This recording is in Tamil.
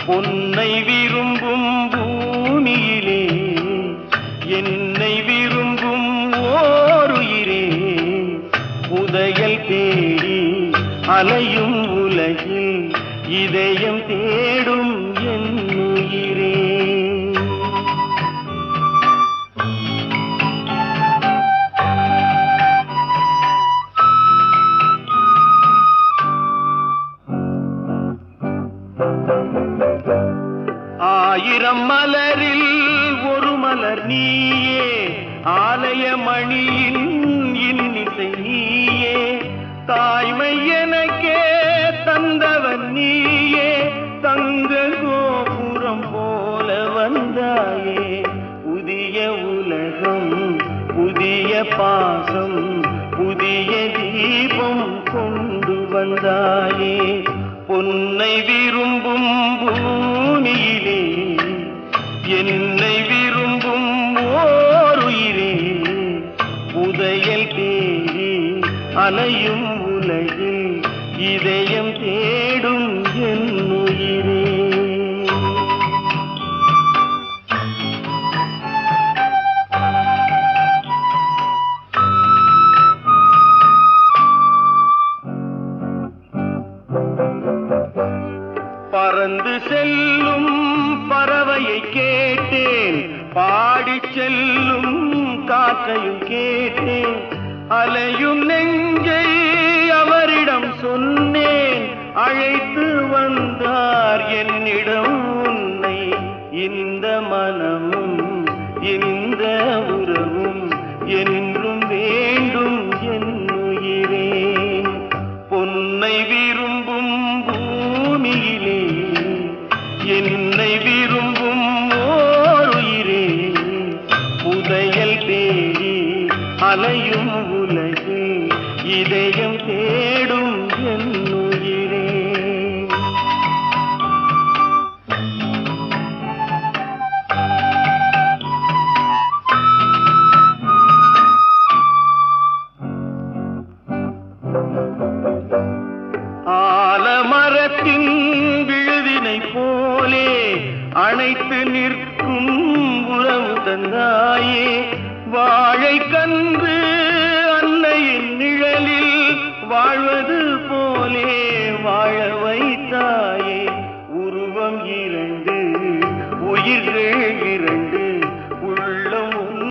பொன்னை விரும்பும் பூமியிலே என்னை விரும்பும் ஓருயிரே புதையல் தேடி அலையும் உலகில் இதயம் தேடும் என் உயிரே. ஆயிரம் மலரில் ஒரு மலர் நீயே, ஆலய மணியின் இன்னிசை நீயே, தாய்மை எனக்கே தந்தவன் நீயே, தங்க கோபுரம் போல வந்தாயே, புதிய உலகம் புதிய பாசம் புதிய தீபம் கொண்டு வந்தாயே. பொன்னை விரும்பும் பூமியிலே என்னை விரும்பும் ஓருயிரே புதையல் தேடி அலையும் உலகில் இதயம் தேடும் என் உயிரே. பறந்து செல்லும் பறவையை கேட்டேன், பாடிச் செல்லும் காற்றையும் கேட்டேன், அலையும் நெஞ்சை அவரிடம் சொன்னேன், அழைத்து வந்தார் என்னிடம் உன்னை. இந்த மனமும் இந்த உறவும் என்றும் வேண்டும் என் உயிரே. பொன்னை விரும்பும் பூமியிலே என்னை விரும்பும் ஓருயிரே புதையல் தேடி அலையும் உலகில் இதயம் தேடும் என் உயிரே. ஆலமரத்தின் விழுதினை போலே அணைத்து நிற்கும் உறவு தந்தாயே, வாழை கன்று